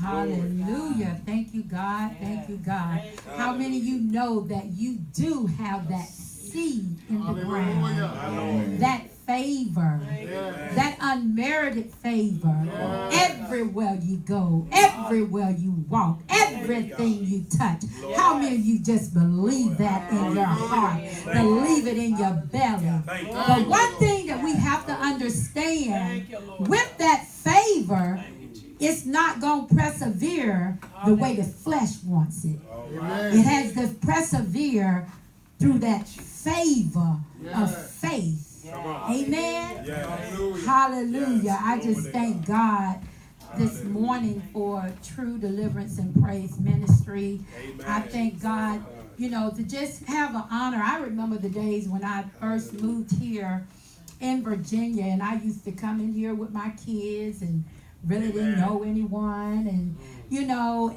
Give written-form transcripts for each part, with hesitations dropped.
Hallelujah. Thank you, God. Thank you, God. How many of you know that you do have that seed in the ground? That favor, that unmerited favor, everywhere you go, everywhere you walk, everything you touch. How many of you just believe that in your heart? Believe it in your belly. But one thing that we have to understand with that favor, it's not going to persevere the way the flesh wants it. It has to persevere through that favor of faith. Amen. Hallelujah. I just thank God this morning for True Deliverance and Praise Ministry. I thank God, to just have an honor. I remember the days when I first moved here in Virginia, and I used to come in here with my kids and really didn't know anyone, and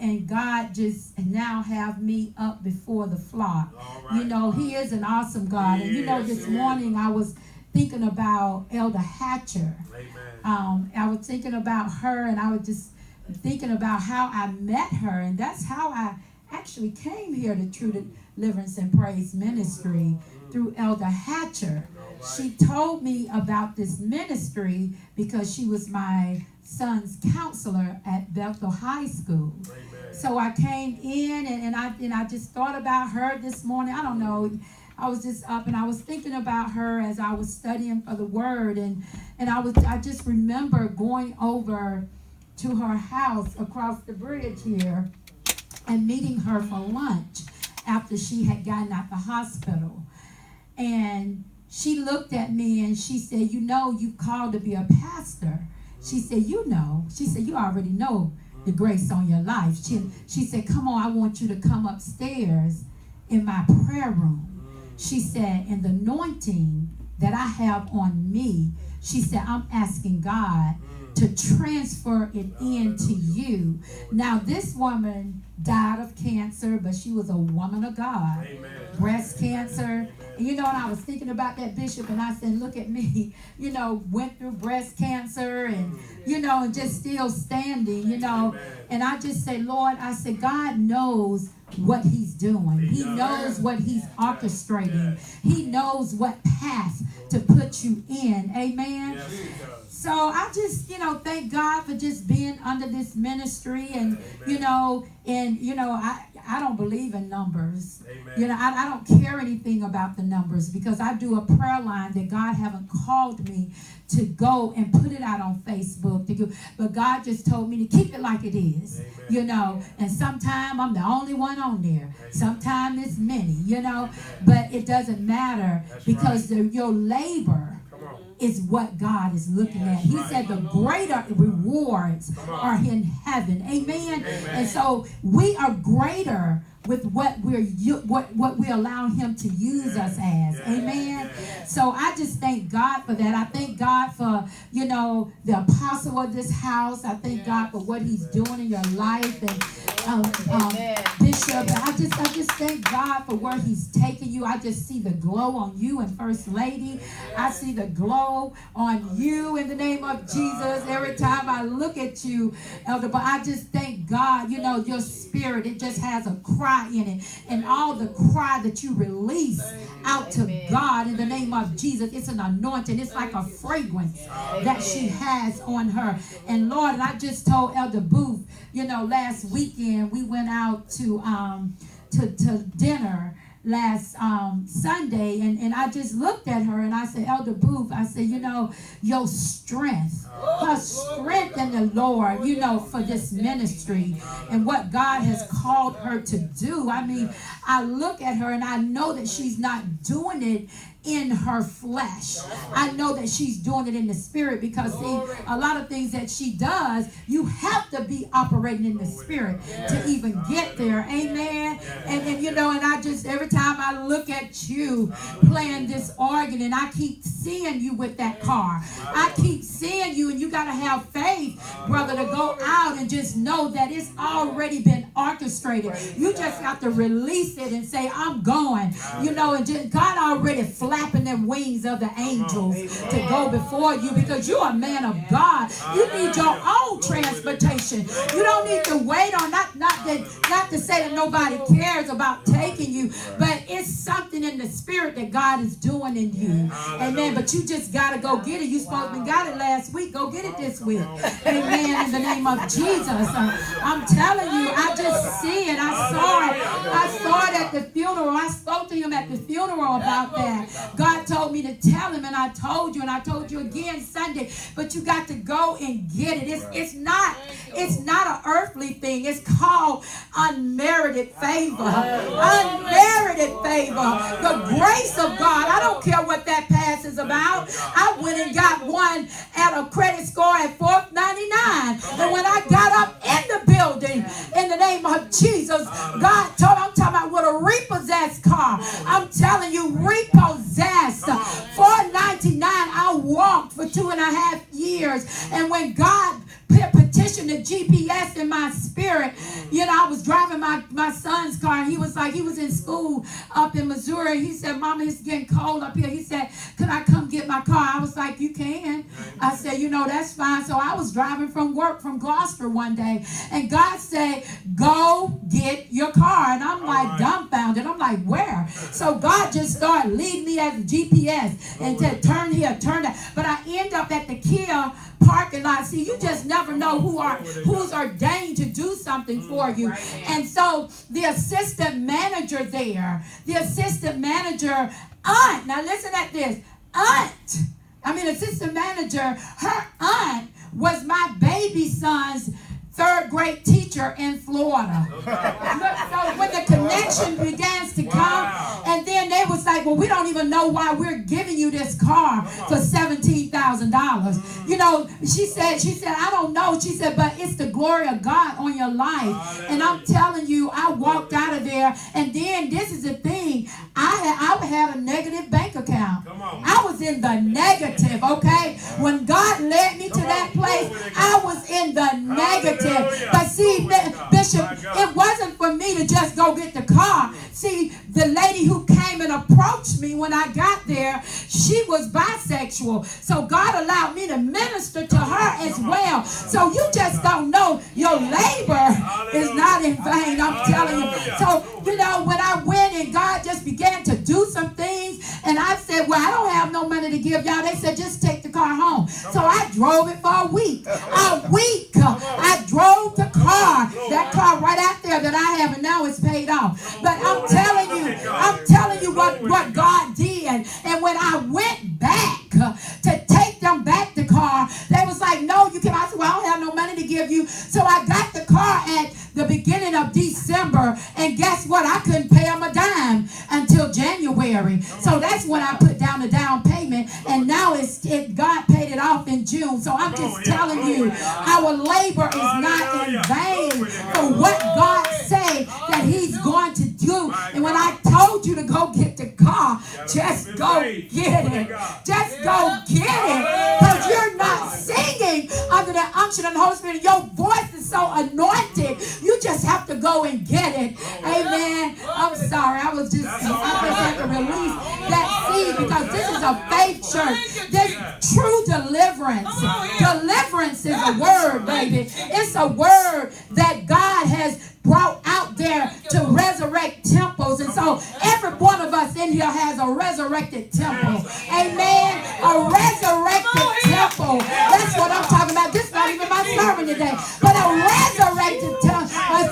and God just now have me up before the flock. He is an awesome God. And this morning I was thinking about Elder Hatcher. I was thinking about her, and I was just thinking about how I met her, and that's how I actually came here to True Deliverance and Praise Ministry, through Elder Hatcher. She told me about this ministry because she was my son's counselor at Bethel High School. So I came in and I just thought about her this morning. I don't know. I was just up and I was thinking about her as I was studying for the word, and I just remember going over to her house across the bridge here and meeting her for lunch after she had gotten out the hospital. And she looked at me and she said, you called to be a pastor. She said, you already know the grace on your life. She said, come on, I want you to come upstairs in my prayer room. She said, and the anointing that I have on me, she said, I'm asking God to transfer it into you. Now, this woman died of cancer, but she was a woman of God. Breast cancer. And I was thinking about that, Bishop, and I said, look at me, went through breast cancer and, and just still standing, And I just say, Lord, I said, God knows what he's doing. He knows what he's orchestrating. He knows what path to put you in. Amen. So I just, thank God for just being under this ministry, and, I don't believe in numbers. I don't care anything about the numbers, because I do a prayer line that God haven't called me to go and put it out on Facebook to do, but God just told me to keep it like it is, and sometimes I'm the only one on there. Sometimes it's many, but it doesn't matter, because your labor is what God is looking at. He said the greater rewards are in heaven. Amen. And so we are greater with what we're allowing him to use us as. Amen. So I just thank God for that. I thank God for, the apostle of this house. I thank God for what he's doing in your life. And Bishop, I just thank God for where he's taking you. I just see the glow on you and First Lady. I see the glow on you in the name of Jesus. Every time I look at you, Elder, but I just thank God, your spirit, it just has a cry in it. And all the cry that you release out to God in the name of Jesus, it's an anointing. It's like a fragrance that she has on her. And Lord, and I just told Elder Booth, last weekend we went out to dinner last Sunday, and I just looked at her and I said, Elder Booth, I said, your strength, her strength in the Lord, for this ministry and what God has called her to do. I mean, I look at her and I know that she's not doing it in her flesh. I know that she's doing it in the spirit, because see, a lot of things that she does, you have to be operating in the spirit to even get there. Amen. And and I just, every time I look at you playing this organ, and I keep seeing you with that car, I keep seeing you, and you got to have faith, brother, to go out and just know that it's already been orchestrated. You just got to release it and say, I'm going, and just, God already flat flapping them wings of the angels to go before you, because you're a man of God. You need your own transportation. You don't need to wait on, not to say that nobody cares about taking you, but it's something in the spirit that God is doing in you. Amen. But you just got to go get it. You supposed to got it last week. Go get it this week. Amen. In the name of Jesus. I'm telling you, I just see it. I saw it. I saw it at the funeral. I spoke to him at the funeral about that. God told me to tell him, and I told you, and I told you again Sunday. But you got to go and get it. It's not an earthly thing. It's called unmerited favor. Unmerited favor. The grace of God. I don't care what that pass is about. I went and got one at a credit score at $4.99. And when I got up in the building, in the name of Jesus, God told me, I'm talking about with a repossessed car. I'm telling you, repossessed. $4.99. I walked for 2.5 years. And when God petitioned the GPS in my spirit, you know, I was driving my son's car, and he was in school up in Missouri. He said, Mama, it's getting cold up here. He said, can I come get my car? I was like, you can. I said, you know, that's fine. So I was driving from work from Gloucester one day, and God said, go get your car. And I'm like dumbfounded. I'm like, where? So God just started leading me as a GPS and said, turn here, turn that. But I end up at the Kia parking lot. See, you just never know who's ordained to do something for you. And so the assistant manager there, aunt, now listen at this, assistant manager, her aunt was my baby son's third grade teacher in Florida. So when the connection begins to come, and then they was like, well, we don't even know why we're giving you this car for $17,000. You know, she said, I don't know. She said, but it's the glory of God on your life. And I'm telling you, I walked out of there, and then this is the thing. I had a negative bank account. I was in the negative, okay? When God led me to that place, I was in the negative. But see, Bishop, it wasn't for me to just go get the car. See, the lady who came and approached me when I got there, she was bisexual. So God allowed me to minister to her as well. So you just don't know your labor is not in vain, I'm telling you. So, you know, when I went and God just began to do some things, and I said, well, I don't have no money to give y'all. They said, just take the car home. So I drove it for a week. I drove the car, that car right out there that I have, and now it's paid off. But I'm telling you what God did. And when I went back to take them back the car, they was like, no, you can't. I said, well, I don't have no money to give you. So I got the car at the beginning of December, and guess what? I couldn't pay them a dime until January. So that's when I put down the down payment, and now God paid it off in June. So I'm just telling you, our labor is not in vain for what God said that he's going to do. And when I told you to go get the car, just go get it. Just go get it. Because you're not singing under the unction of the Holy Spirit. Your voice is so anointed. You just have to go and get it. Amen. I'm sorry. I just had to release that seed, because this is a faith church. This true deliverance. Deliverance is a word, baby. It's a word that God has brought out there to resurrect temples. And so every one of us in here has a resurrected temple. Amen. A resurrected temple. That's what I'm talking about. This is not even my sermon today, but a resurrected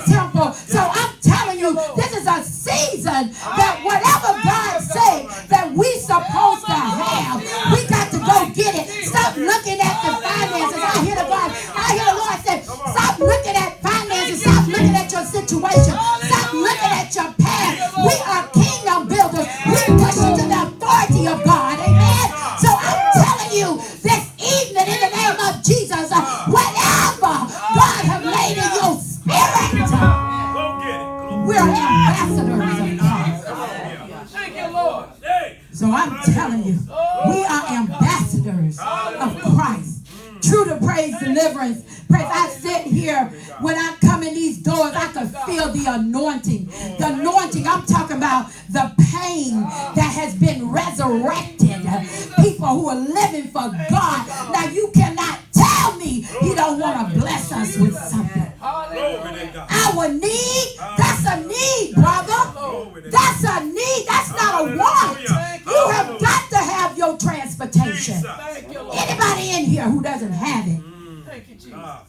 temple. So I'm telling you, this is a season that whatever God said that we supposed to have, we got to go get it. Stop looking at the finances. I hear the Lord say, stop looking at finances. Stop looking at your situation. Stop looking at your past. We are kingdom builders. We push into the authority of God. Amen. So I'm telling you this evening, in the name of Jesus, whatever God has laid in your spirit, we're ambassadors of God. Thank you, Lord. So I'm telling you, we are ambassadors of Christ. True to praise deliverance. Praise. I sit here When I come in these doors, I can feel the anointing. The anointing, I'm talking about the pain that has been resurrected. People who are living for God. Now you cannot tell me He don't want to bless us with something. Our need, that's a need, brother. That's a need. That's not a want. You have got to have your transportation. Anybody in here who doesn't have it,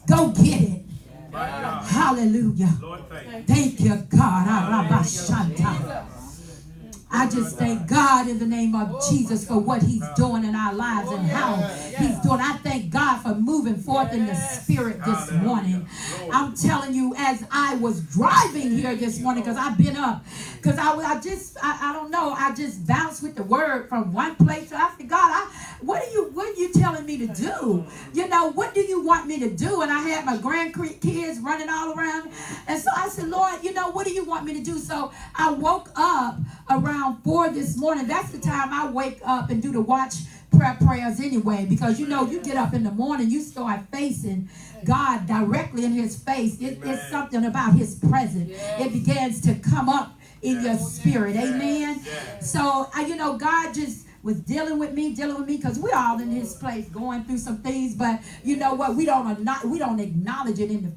go get it. Hallelujah. Thank you, God. I just thank God in the name of Jesus for what He's doing in our lives and how He's doing. I thank God for moving forth in the Spirit this morning. I'm telling you, as I was driving here this morning, because I've been up, because I don't know, I just bounced with the word from one place. I said, God, what are you telling me to do? You know, what do you want me to do? And I had my grandkids running all around. And so I said, Lord, you know, what do you want me to do? So I woke up around 4 this morning. That's the time I wake up and do the watch prayers anyway, because you know, you get up in the morning, you start facing God directly in His face. It's something about His presence. It begins to come up in your spirit. Amen. So you know, God just was dealing with me, because we're all in His place going through some things, but you know what, we don't acknowledge it in the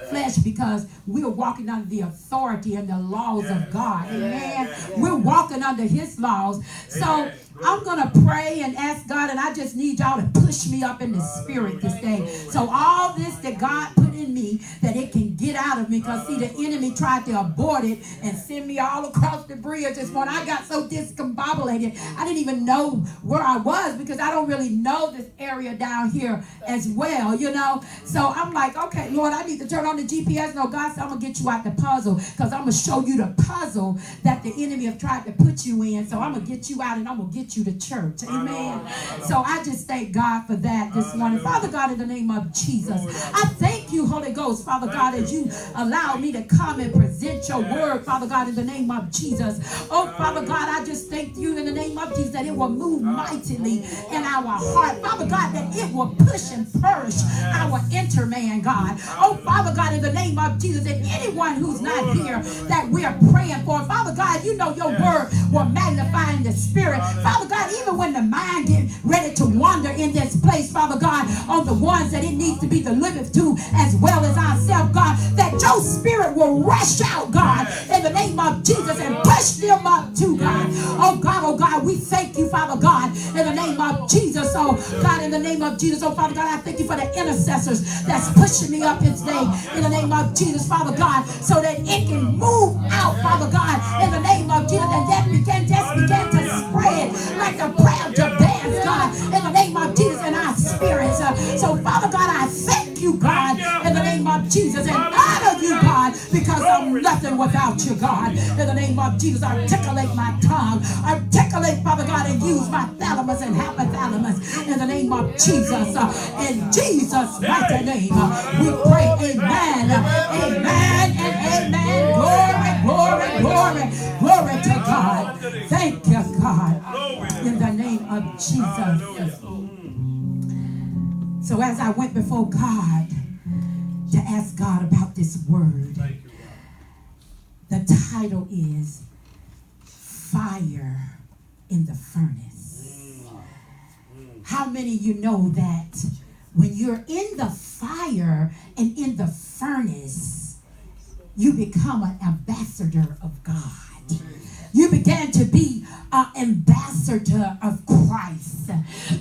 flesh, because we're walking under the authority and the laws of God. Amen. We're walking under His laws. So I'm going to pray and ask God, and I just need y'all to push me up in the spirit this day. So all this that God put in me, that it can get out of me, because see, the enemy tried to abort it and send me all across the bridge this morning. I got so discombobulated, I didn't even know where I was, because I don't really know this area down here as well, you know. So I'm like, okay, Lord, I need to turn on the GPS. No, God said, I'm going to get you out the puzzle, because I'm going to show you the puzzle that the enemy have tried to put you in. So I'm going to get you out, and I'm going to get you to church. Amen. So I just thank God for that this morning. Father God, in the name of Jesus, I thank you, Holy Ghost, Father God, as you allow me to come and present your word, Father God, in the name of Jesus. Oh, Father God, I just thank you in the name of Jesus that it will move mightily in our heart. Father God, that it will push and purge our inner man, God. Oh, Father God, in the name of Jesus, and anyone who's not here that we're praying for, Father God, you know your word will magnify in the spirit. Father God, even when the mind gets ready to wander in this place, Father God, on the ones that it needs to be delivered to, as well as ourselves, God, that your spirit will rush out, God, in the name of Jesus, and push them up too, God. Oh God, we thank you, Father God, in the name of Jesus. Oh God, in the name of Jesus, oh Father God, I thank you for the intercessors that's pushing me up today, in the name of Jesus, Father God, so that it can move out, Father God, in the name of Jesus, and that begin to spread like the prayer of Jabez, God, in the name of Jesus, in our spirits. So Father God, I thank you, God, in the name of Jesus, and honor you, God, because I'm nothing without you, God. In the name of Jesus, articulate my tongue, articulate, Father God, and use my thalamus and hypothalamus in the name of Jesus. In Jesus' mighty name, we pray. Amen. Amen and amen. Glory to God. Thank you, God, in the name of Jesus. So as I went before God to ask God about this word, the title is Fire in the Furnace. How many of you know that when you're in the fire and in the furnace, you become an ambassador of God? You began to be an ambassador of Christ.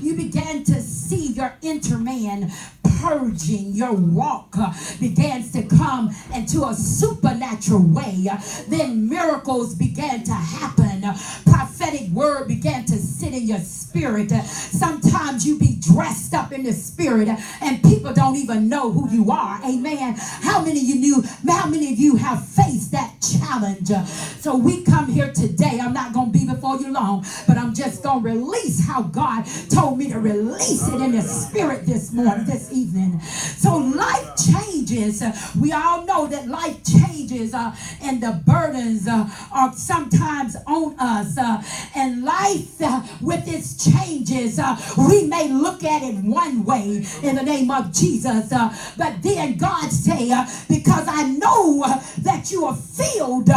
You began to see your inner man purging. Your walk begins to come into a supernatural way. Then miracles began to happen. Prophetic word began to sit in your spirit. Sometimes you be dressed up in the spirit and people don't even know who you are. Amen. How many of you have faced that challenge? So we come here today. I'm not going to be before before you long, but I'm just going to release how God told me to release it in the spirit this morning, this evening. So life changes. We all know that life changes and the burdens are sometimes on us. And life with its changes, we may look at it one way in the name of Jesus. But then God say, because I know that you are filled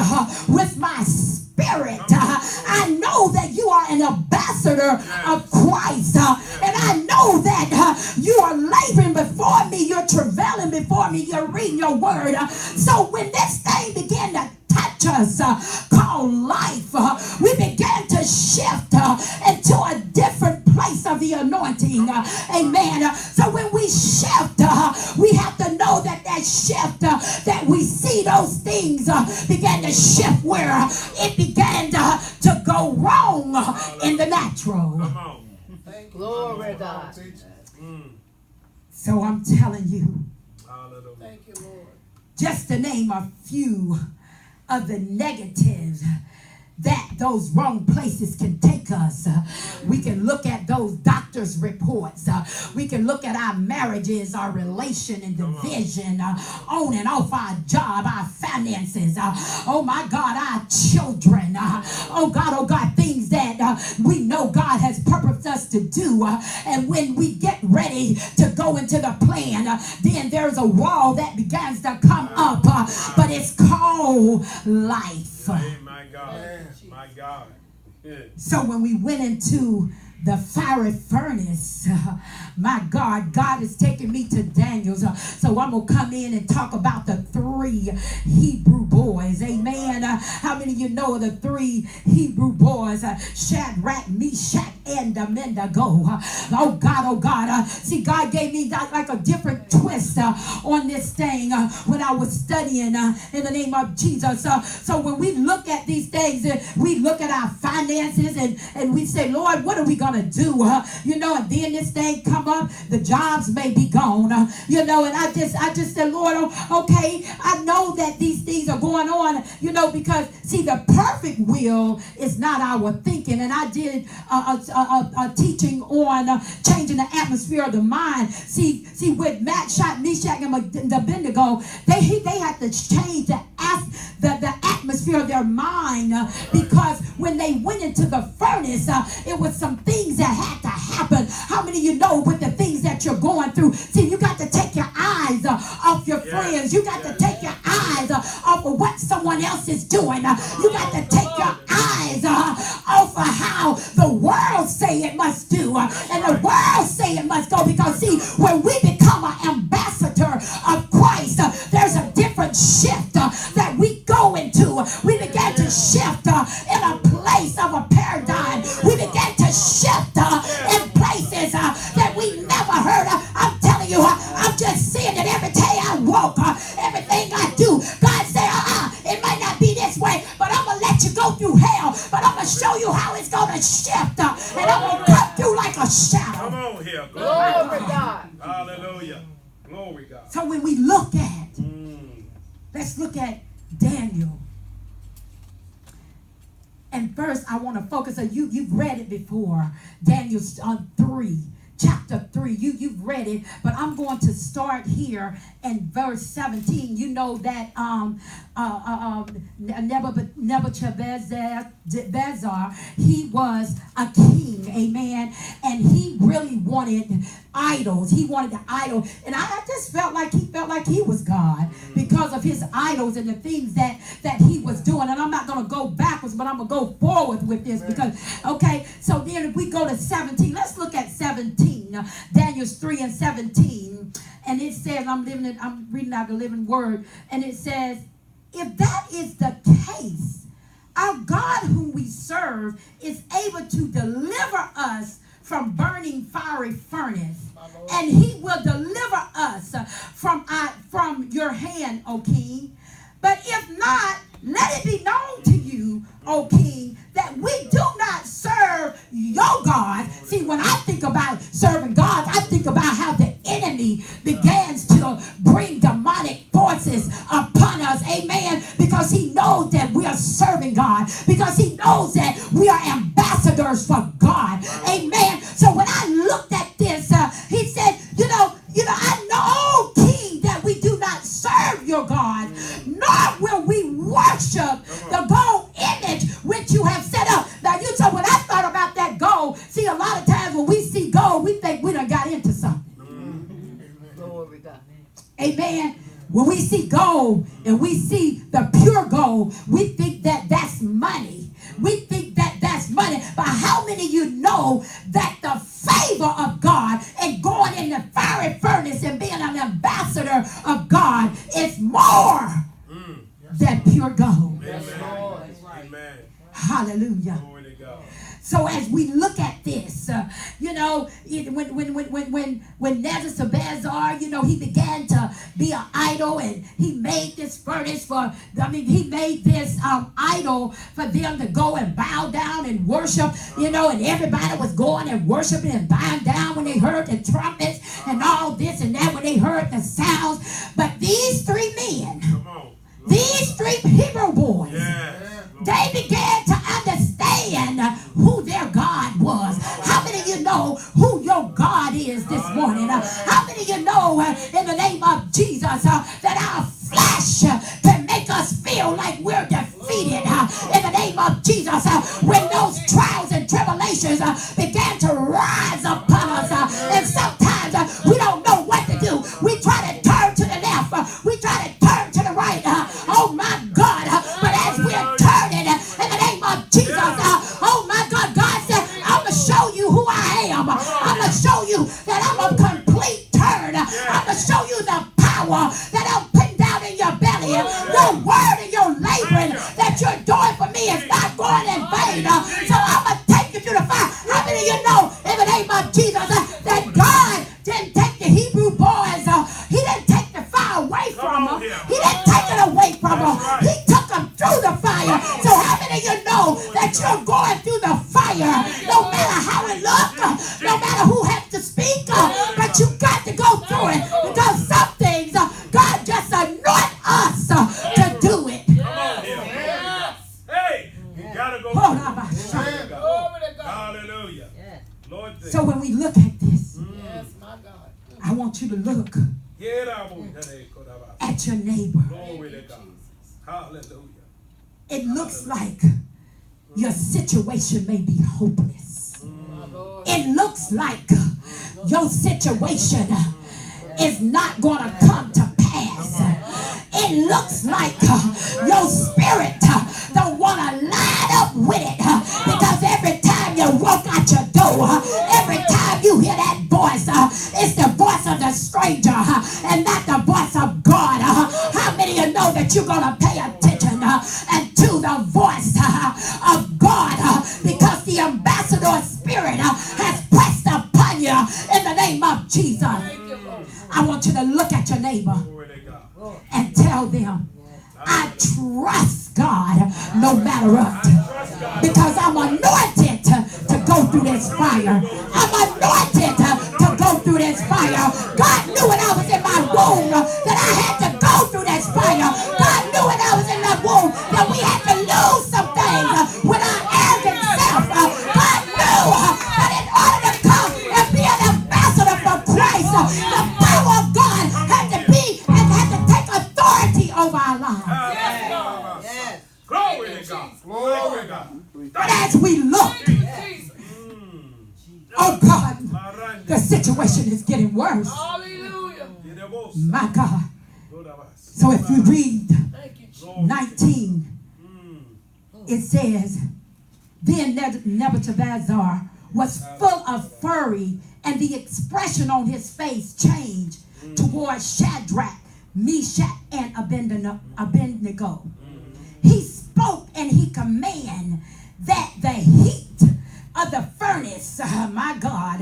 with my spirit. I know that you are an ambassador of Christ. And I know that you are laboring before me. You're travailing before me. You're reading your word. So when this thing began to touch us, called life, we began to shift into a different place of the anointing. Amen. So when we shift, we have to know that shift, that we see those things began to shift where it began to go wrong in the natural. Glory to God. So I'm telling you, Thank you, Lord. just to name a few of the negatives that those wrong places can take us. We can look at those doctor's reports. We can look at our marriages, our relation and division, on and off our job, our finances. Oh my God, our children. Oh God, things that we know God has purposed us to do. And when we get ready to go into the plan, then there's a wall that begins to come up. But it's called life. My God. My God. Yeah. So when we went into the fiery furnace, my God, God is taking me to Daniel. So I'm going to come in and talk about the 3 Hebrew boys. Amen. How many of you know the 3 Hebrew boys? Shadrach, Meshach, and Abednego. Oh God. See, God gave me like a different twist on this thing when I was studying in the name of Jesus. So when we look at these things, we look at our finances and we say, Lord, what are we going to do? And then this thing come up, the jobs may be gone, and I just said, Lord, okay, I know that these things are going on, because see, the perfect will is not our thinking. And I did a teaching on changing the atmosphere of the mind. See, with Meshach, and Abednego, they had to change the atmosphere of their mind, because when they went into the furnace, it was some things that had to happen. How many of you know with the things that you're going through? See, you got to take your eyes off your friends. You got to take your eyes off of what someone else is doing. You got to take your eyes off of how the world say it must do, and the world say it must go. Because see, when we become an ambassador of Christ, there's a different shift that we go into. We begin to shift in a place of a paradigm. We begin to shift in places that we never heard of. I'm telling you, I'm just seeing it every day I walk, everything I do. God say, it might not be this way, but I'm going to let you go through hell, but I'm going to show you how it's going to shift, and I'm going to cut through like a shadow. Come on here. Glory God. Hallelujah. Glory God. So when we look at, let's look at Daniel. And first, I want to focus on you've read it before. Daniel 3, chapter 3. You've read it, but I'm going to start here in verse 17. You know that Nebuchadnezzar, he was a king, amen, and he really wanted idols. He wanted the idol, and I just felt like he was God because of his idols and the things that he was doing. And I'm not going to go backwards, but I'm going to go forward with this because, okay, so then if we go to 17, let's look at 17, Daniel 3 and 17, and it says, I'm reading out the living word, and it says, if that is the case, our God whom we serve is able to deliver us from burning fiery furnace, and he will deliver us from your hand, O king. But if not, let it be known to you, O king, that we do not serve your God. See, when I think about serving God, I think about how the enemy begins to bring demonic forces upon us, amen, because he knows that we are serving God, because he knows that we are ambassadors serve your God, nor will we worship the gold image which you have set up. Now you said, when I thought about that gold, see, a lot of times when we see gold, we think we done got into something. Glory God. Amen. When we see gold and we see the pure gold, we think that that's money. We think that that's money. But how many of you know that the favor of God and going in the fiery furnace and being an ambassador of God is more than pure gold? Amen. Amen. Hallelujah. Glory to God. So as we look at this, when Nebuchadnezzar, he began to be an idol, and he made this furnace he made this idol for them to go and bow down and worship, and everybody was going and worshiping and bowing down when they heard the trumpets and all this and that, when they heard the sounds. But these three men, these three Hebrew boys, they began to understand who their God was. How many of you know who your God is this morning? How many of you know in the name of Jesus that our flesh can make us feel like we're defeated in the name of Jesus? When those trials and tribulations began to rise upon us, and sometimes we don't know what to do. We try to turn to the left. We try to turn to the right. Oh my God. But as we're turning in the name of Jesus, oh my God, God said, I'm going to show you who I am. I'm going to show you that I'm a complete turn. I'm going to show you the power that I'm putting down in your belly. Your word and your laboring that you're doing for me is not going in vain. So I'm going to take you to the fire. How many of you know in the name of Jesus that God didn't take the Hebrew boys, he didn't take the fire away from them. He didn't take it away from them. He took them through the fire. So how many of you know that you're going through the fire, no matter how it looks, no matter who has to speak, but you got to go through it, because some things God just anoint us to do it. Hey, you gotta go. Hallelujah. Lord, so when we look at this, Yes, my God. I want you to look at your neighbor. Glory to God. Hallelujah. It looks like your situation may be hopeless. It looks like your situation is not going to come to pass. It looks like your spirit don't want to line up with it, because every time you walk out your door, every time you hear that voice, it's the voice of the stranger and not the voice of God. How many of you know that you're going to pay attention and to the voice of God, because the ambassador spirit has pressed upon you in the name of Jesus? I want you to look at your neighbor and tell them, I trust God no matter what, because I'm anointed to go through this fire. I'm anointed to go through this fire. God knew when I was in my womb that I had to go through this fire. God knew when I was in that womb that we had to lose some things with our arrogant self. God knew that in order to come and be an ambassador for Christ, the power of God had to be and had to take authority over our lives. Yes. Glory to God. Glory to God. But as we look, oh God, the situation is getting worse. Hallelujah. My God. So if you read Thank you, Jesus. 19, it says, then Nebuchadnezzar was full of fury, and the expression on his face changed towards Shadrach, Meshach, and Abednego. He spoke and he commanded that the heat of the furnace, my God,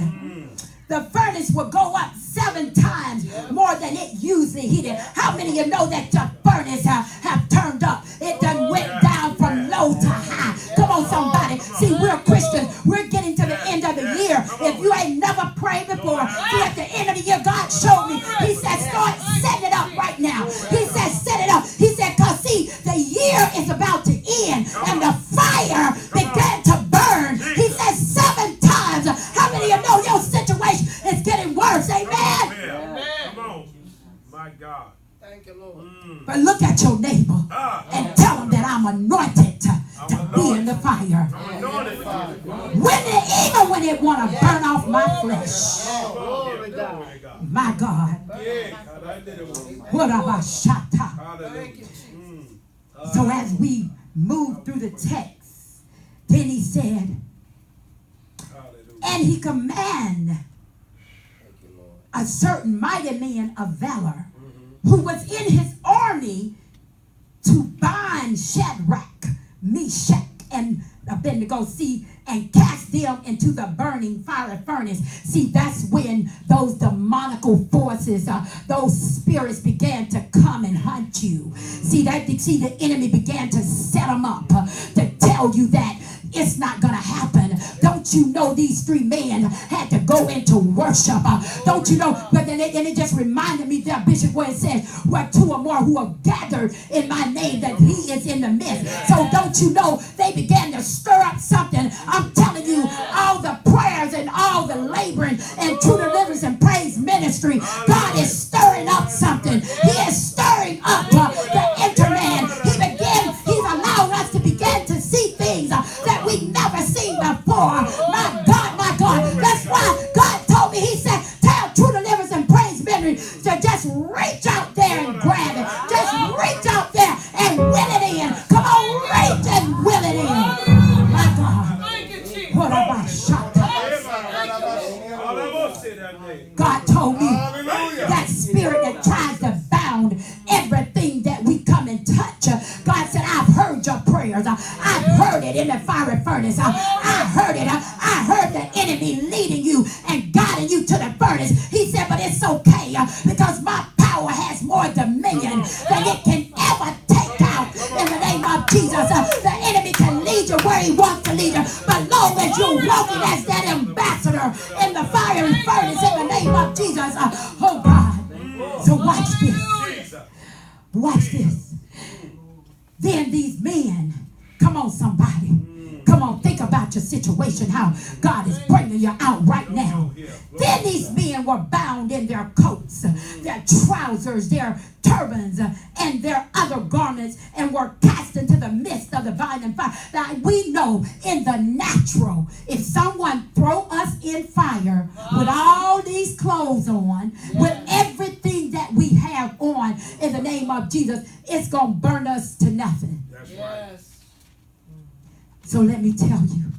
the furnace will go up 7 times more than it usually heated. How many of you know that the furnace have turned up? It done went down from low to high. Come on, somebody. See, we're Christians. We're getting to the end of the year. If you ain't never prayed before, see, at the end of the year, God showed me. He said, start setting it up right now. He said, set it up. He said, because see, the year is about to end, and the fire began to burn. He said 7 times. How many of you know your situation is getting worse? Amen. Come on. My God. Thank you, Lord. But look at your neighbor and tell them that I'm anointed to be in the fire. Even when it want to burn off my flesh. My God. What about Shatta? So as we move through the text, then he said, and he commanded a certain mighty man of valor who was in his army to bind Shadrach, Meshach, and Abednego, and cast them into the burning fiery furnace. See, that's when those demonical forces, those spirits began to come and hunt you. See, the enemy began to set them up to tell you that it's not going to happen. Don't you know these three men had to go into worship? Don't you know? But then it just reminded me there, Bishop, where it says, where two or more who are gathered in my name, that he is in the midst. So don't you know, they began to stir up something. I'm telling you, all the prayers and all the laboring and True Deliverance and Praise Ministry, God is stirring up something. He is stirring up the interman. He's allowed us to begin to see things that we never seen before. My God, my God. That's why God told me, he said, tell True Deliverance and Praise Ministries to just reach out there and grab it. Just reach out there and will it in. Come on, reach and will it in. My God. What about Shatta? God told me that spirit that tries to bound everything that we come in touch. God said, I've heard your prayers. I've heard it in the fiery furnace. I heard it. I heard the enemy leading you and guiding you to the furnace. He said, but it's okay because my power has more dominion than it can ever take out. In the name of Jesus, the enemy can lead you where he wants to lead you, but long as you're walking as that ambassador in the fiery furnace, in the name of Jesus. Oh God. So watch this. Watch this. Then these men, come on somebody, come on, think about your situation, how God is bringing you out right now. Then these men were bound in their coats, their trousers, their turbans, and their other garments, and were cast into the midst of the burning fire. Now we know in the natural, if someone throw us in fire with all these clothes on, with everything that we have on, in the name of Jesus, it's going to burn us to nothing. That's right. So let me tell you,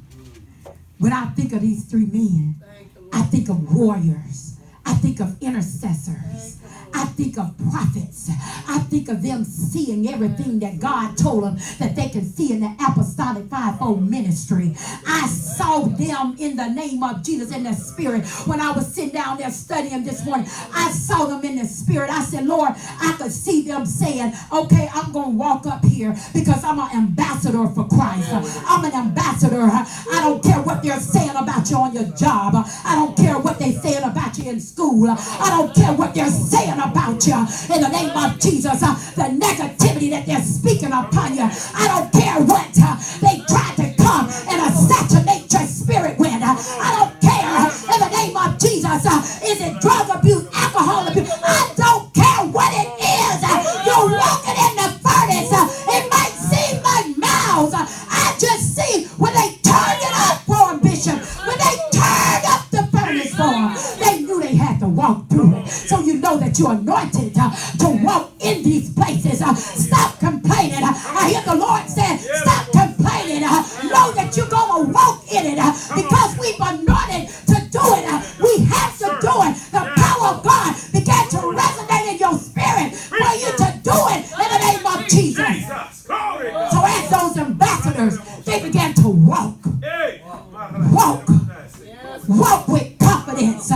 when I think of these three men, I think of warriors. I think of intercessors. I think of prophets. I think of them seeing everything that God told them that they can see in the apostolic fivefold ministry. I saw them in the name of Jesus in the spirit. When I was sitting down there studying this morning, I saw them in the spirit. I said, Lord, I could see them saying, okay, I'm going to walk up here because I'm an ambassador for Christ. I'm an ambassador. I don't care what they're saying about you on your job. I don't care what they're saying about you in school. I don't care what they're saying about you in the name of Jesus. The negativity that they're speaking upon you, I don't care what they try to come and assassinate your spirit with. I don't care in the name of Jesus. Is it drug abuse, alcohol abuse? I don't care what it is. You're walking in the furnace. It might seem like miles. I just see when they turned it up for them, Bishop. When they turned up the furnace for them, they knew they had to walk through it. So you know that you're anointed to walk in these places. Stop complaining. I hear the Lord say, stop complaining. Know that you're going to walk in it because we've anointed to do it. We have to do it. The power of God began to resonate in your spirit for you to do it in the name of Jesus. So as those ambassadors, they began to walk with confidence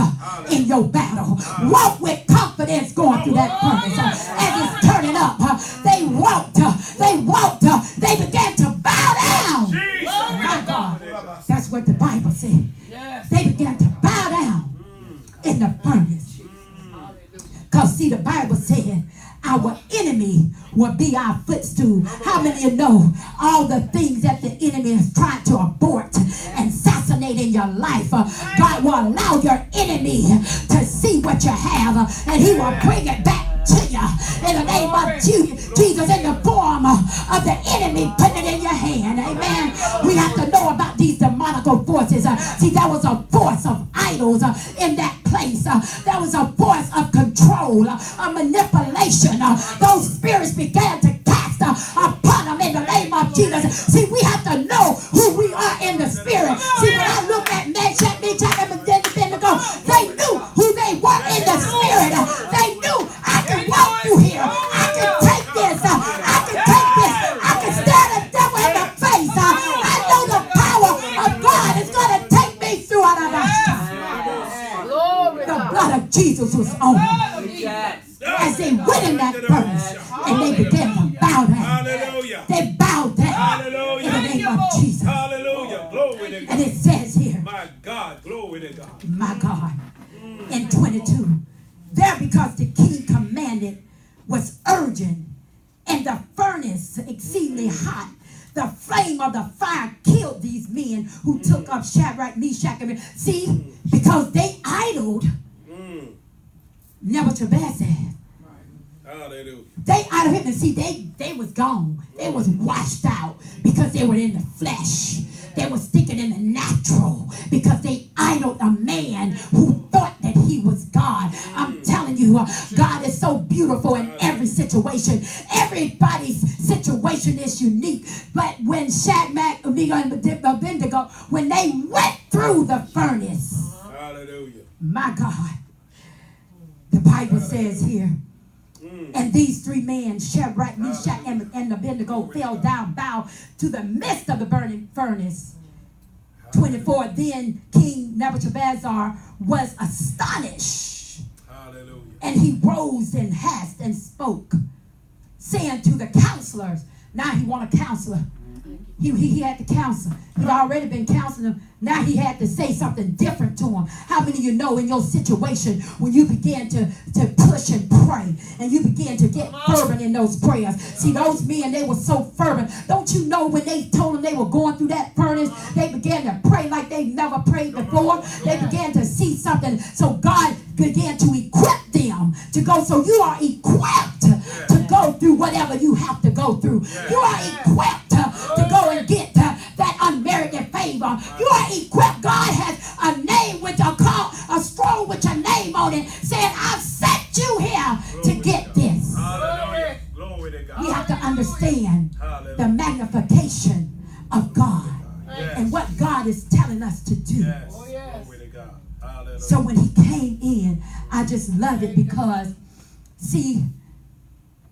in your battle. Walk with confidence going through that furnace. As it's turning up, they walked, they began to bow down. My God, that's what the Bible said. They began to bow down in the furnace. Because see, the Bible said, our enemy will be our footstool. How many of you know all the things that the enemy is trying to abort and assassinate in your life? God will allow your enemy to see what you have and he will bring it back to you in the name of Jesus, in the form of the enemy, put it in your hand. Amen. We have to know about these demonical forces. See, there was a force of idols in that place. There was a force of control, of manipulation. Those spirits began to cast upon them in the name of Jesus. See, we have to know who we are in the spirit. See, when I look at Meshach, and Abednego, they knew who they were in the spirit. They knew, I can walk through here. I can take this. I can take this. I can stare the devil in the face. I know the power of God is going to take me through. The blood of Jesus was on them as they went in that furnace, and they began to bow down. Hallelujah. They bowed down. Hallelujah. In the name of Jesus. Hallelujah. Glory to God. And it says here, My God. Glory to God. my God, in 22, there because the king commanded was urgent, and the furnace exceedingly hot. The flame of the fire killed these men who took up Shadrach, Meshach, and Abednego. See, because they idled Nebuchadnezzar. Hallelujah. They idled him, and see, they was gone. They was washed out because they were in the flesh. They was thinking in the natural because they idled a man who thought that he was God. I'm telling you, God is so beautiful in every situation. Everybody's situation is unique. But when Shadrach, and Abednego, when they went through the furnace, hallelujah, my God, the Bible says here, and these three men, Shadrach, Meshach, and Abednego, fell down, bowed to the midst of the burning furnace. 24, then King Nebuchadnezzar was astonished. hallelujah, And he rose in haste and spoke, saying to the counselors, now he want a counselor. He had to counsel. He'd already been counseling them. Now he had to say something different to him. How many of you know in your situation when you begin to push and pray and you begin to get fervent in those prayers? See, those men, they were so fervent. Don't you know when they told them they were going through that furnace, they began to pray like they never prayed before. They began to see something. So God began to equip them to go. So you are equipped to go through whatever you have to go through. You are equipped to go and get that unmerited favor. You are equipped. God has a name with a scroll with your name on it saying, I've sent you here to get this. hallelujah. Glory to God. We have to understand Hallelujah. the magnification of God Yes. and what God is telling us to do. Yes. Oh, yes. Glory to God. Hallelujah. So when he came in, I just love it because, see,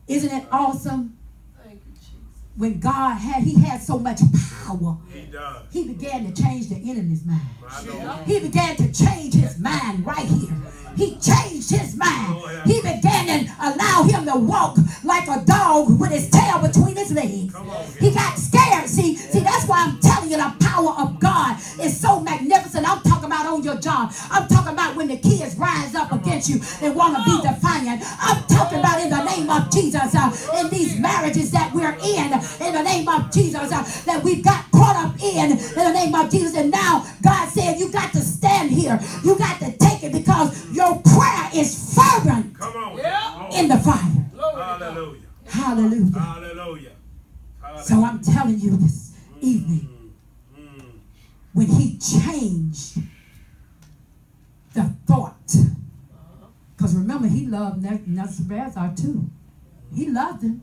isn't it awesome? Thank you, Jesus. When God he had so much power, He does. he began to change the enemy's mind. My Lord. He began to change his mind right here. He changed his mind. He began to allow him to walk like a dog with his tail between his legs. He got scared. See, that's why I'm telling you the power of God is so magnificent. I'm talking about on your job. I'm talking about when the kids rise up against you and want to be defiant. I'm talking about in the name of Jesus, in these marriages that we're in the name of Jesus, that we've got caught up in the name of Jesus. And now God said you got to stand here. You got to take it because your prayer is fervent. Come on. Yeah. In the fire. Hallelujah. Hallelujah. Hallelujah. So I'm telling you this evening, when he changed the thought, because remember, he loved Nebuchadnezzar too. He loved him,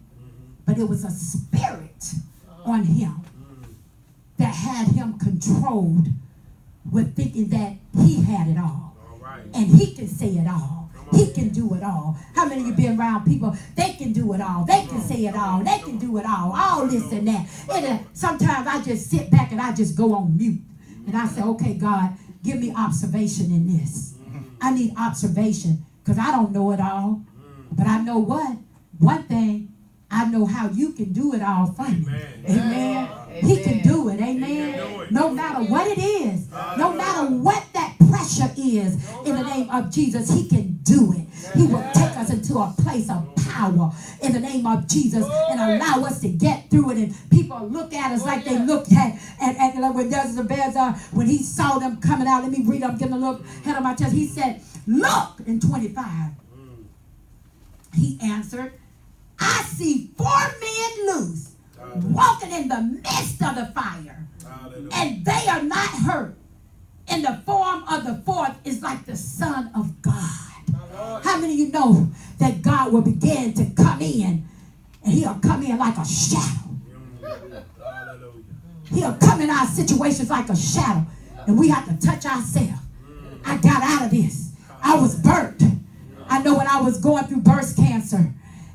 but it was a spirit on him that had him controlled with thinking that he had it all. And he can say it all. He can do it all. How many of you been around people? They can do it all. They can say it all. They can do it all this and that. And sometimes I just sit back and I just go on mute. And I say, okay, God, give me observation in this. I need observation because I don't know it all. But I know what? One thing, I know how you can do it all for me. Amen. He can do it. Amen. No matter what it is. No matter what that pressure is, in the name of Jesus, he can do it. He will take us into a place of power in the name of Jesus and allow us to get through it. And people look at us like they looked at when Nebuchadnezzar, when he saw them coming out. Let me read. I'm getting a little head of my chest. He said, look, in 25. He answered, I see 4 men loose, walking in the midst of the fire, and they are not hurt. And the form of the fourth is like the Son of God. How many of you know that God will begin to come in, and he'll come in like a shadow? He'll come in our situations like a shadow, and we have to touch ourselves. I got out of this. I was burnt. I know when I was going through breast cancer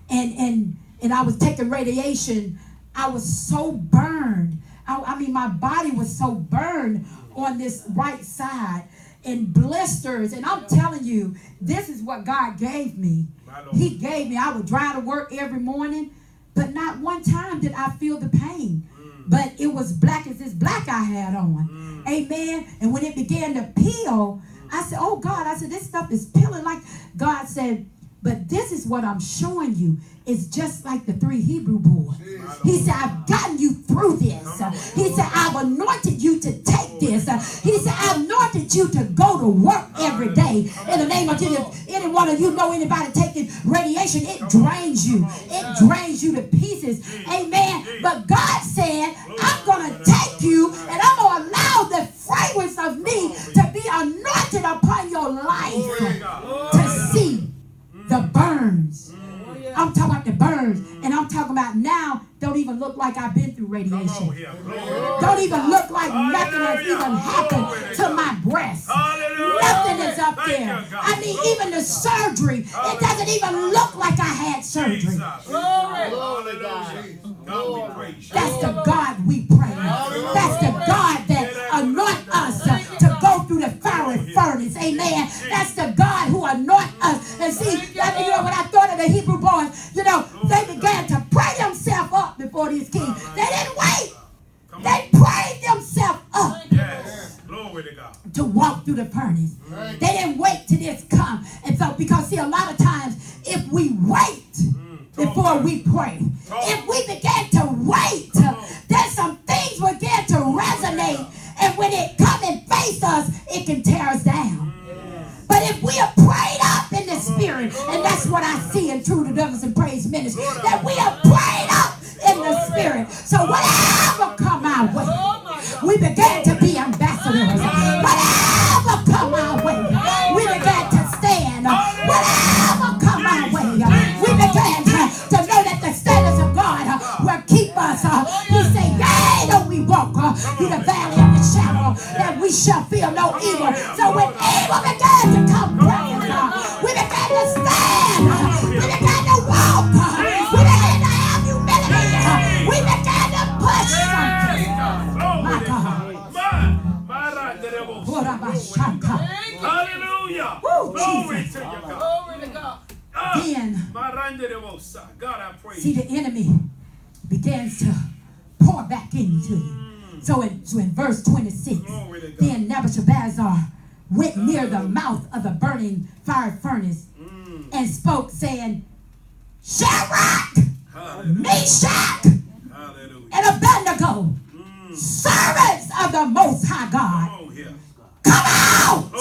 and I was taking radiation, I was so burned. I mean, my body was so burned on this right side and blisters. And I'm telling you, this is what God gave me. He gave me. I would drive to work every morning, but not one time did I feel the pain. But it was black as this black I had on. Amen. And when it began to peel, I said, oh God, I said, this stuff is peeling. Like God said, but this is what I'm showing you. It's just like the 3 Hebrew boys. He said, I've gotten you through this. He said, I've anointed you to take this. He said, I've anointed you to go to work every day. In the name of Jesus, any one of you know anybody taking radiation, it drains you. It drains you to pieces. Amen. But God said, I'm going to take you and I'm going to allow the fragrance of me to be anointed upon your life to see the burns. I'm talking about the burns, and I'm talking about now don't even look like I've been through radiation. Don't even look like nothing has even happened to my breast. Nothing is up there. I mean, even the surgery, it doesn't even look like I had surgery. That's the God we pray. That's the God that anoints us to go through the fiery furnace. Amen. That's the God who anoints us. And see, you know, when I thought of the Hebrew boys, you know, they began to pray themselves up before this king. They didn't wait. They prayed themselves up. Yes. Glory to God. To walk through the furnace. They didn't wait till this come. And so, because see, a lot of times, if we wait before we pray, if we begin to wait, then some things begin to resonate. And when it come and face us, it can tear us down. But if we are prayed up in the spirit, and that's what I see in True Deliverance Praise Ministries, that we are prayed up in the spirit. So whatever come our way, we began to be ambassadors. Whatever come our way, we began to stand. Whatever come our way, we began to know that the standards of God will keep us. He said, yea, though we walk through the valley of the shadow, that we shall fear no evil. So when evil began to come praying, we began to stand. We began to walk. We began to have humility. We began to push. My God. Hallelujah. Woo, Glory Jesus. to you, God. Glory to God. Then, God, I praise see, you. the enemy begins to pour back into you. So in verse 26, then Nebuchadnezzar went near the mouth of the burning fire furnace and spoke, saying, Shadrach, Meshach, and Abednego, servants of the Most High God, come out,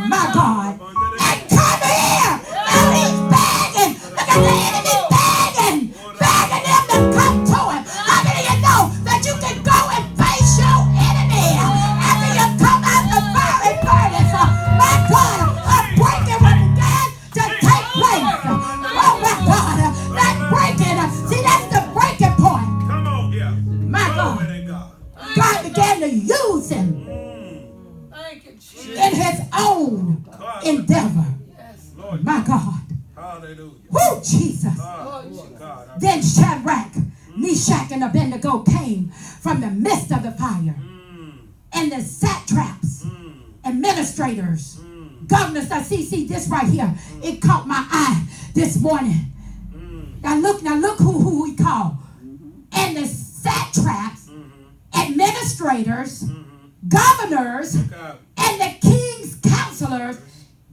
my God, and come here. And he's begging. Look at the enemy begging them to come to him. How many of you know that you can go and face your enemy after you come out the fiery furnace? My God, a breaking will begin to take place. Oh my God, that breaking. See, that's the breaking point. Come on here. My God. God began to use him in his own endeavor. My God. Hallelujah. Woo, Jesus. Then Shadrach, Meshach, and Abednego came from the midst of the fire. And the satraps, administrators, governors. Now see this right here. It caught my eye this morning. Now look who he called. And the satraps, administrators, governors, and the king's counselors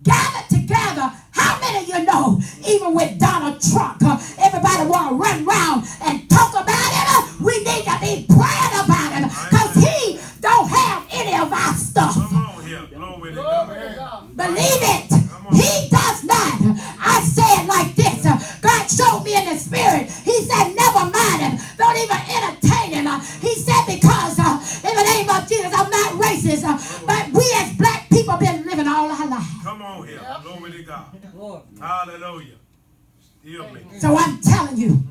gathered together. How many of you know, even with Donald Trump, everybody want to run around and talk about him? We need to be praying about him because he don't have any of our stuff. Believe it. He does not. I say it like this. Heal me. So I'm telling you,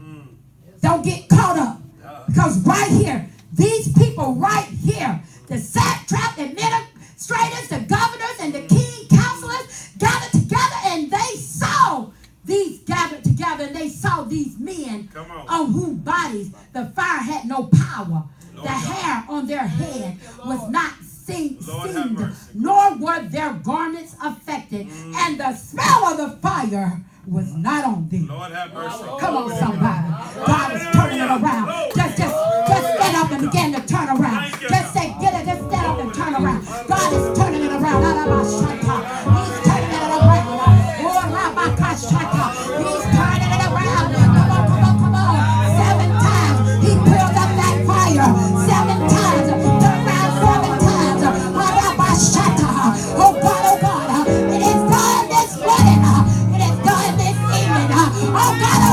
don't get caught up. Because right here, these people right here, the satrap administrators, the governors, and the king counselors gathered together, and they saw these gathered together, and they saw these men on whose bodies the fire had no power. The hair on their head was not singed, nor were their garments affected, and the smell of the fire was not on thee. Lord have mercy. Come on, somebody. God is turning it around. Just stand up and begin to turn around. Just say, get it, just stand up and turn around. God is turning it around. He's turning it around. He's turning it around. Come on. 7 times. He pulled up that fire. 7 times. Turn around 7 times. Oh God. It is done this morning. It is done this evening. Oh God.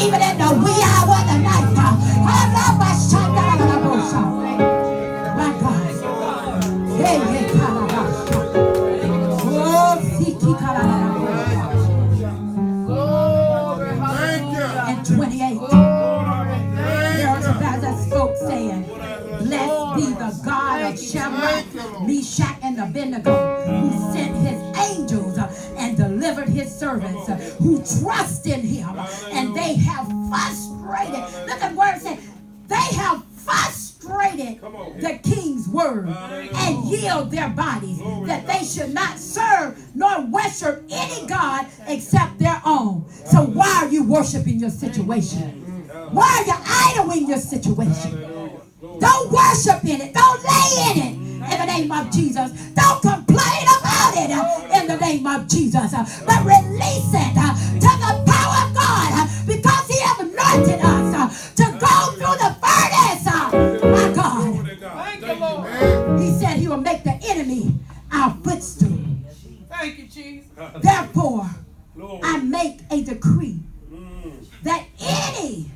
Even in the wee hour of the night. My God. Hey, and 28. Nebuchadnezzar spoke, saying, blessed be the God of Shadrach, Meshach, and Abednego, who sent his angels and delivered his servants who trust in him. And they have frustrated. Look at the word said, they have frustrated the king's word and yield their bodies, that they should not serve nor worship any god except their own. So why are you worshiping your situation? Why are you idling your situation? Don't worship in it. Don't lay in it. In the name of Jesus. Don't complain about it in the name of Jesus. But release it to the power of God, because he has anointed us to go through the furnace. My God. He said he will make the enemy our footstool. Thank you, Jesus. Therefore, I make a decree that any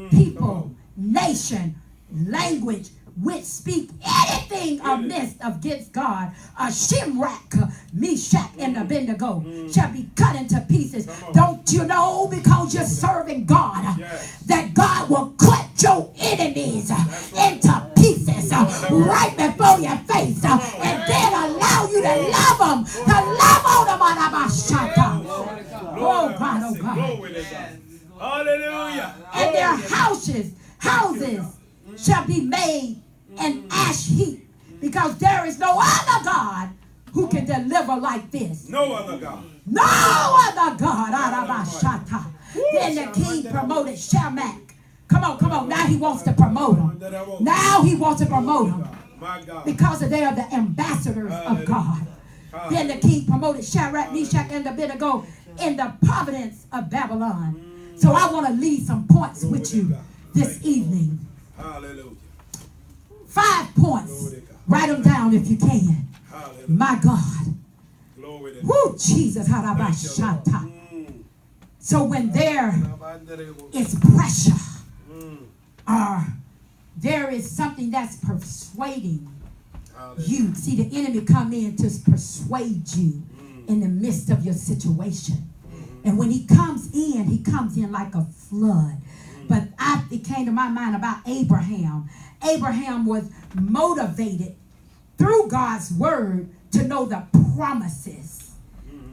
people, nation, language, which speak anything amiss against God, Shimrak, Meshach, and Abednego, shall be cut into pieces. Don't you know, because you're serving God, that God will cut your enemies into pieces right before your face, and then allow you to love them, on them. Oh God, oh God. Hallelujah. And their houses shall be made an ash heap, because there is no other God who can deliver like this. No other God. No other God. Then the king promoted Shadrach. Come on. Now he wants to promote him. Because they are the ambassadors of God. Then the king promoted Shadrach, Meshach, and Abednego in the province of Babylon. So I want to leave some points with you this evening. Hallelujah. 5 points. Write them down if you can. Hallelujah. My God. Glory to Woo, Jesus. So when there is pressure, or there is something that's persuading you. See, the enemy come in to persuade you in the midst of your situation. And when he comes in like a flood. But it came to my mind about Abraham. Abraham was motivated through God's word to know the promises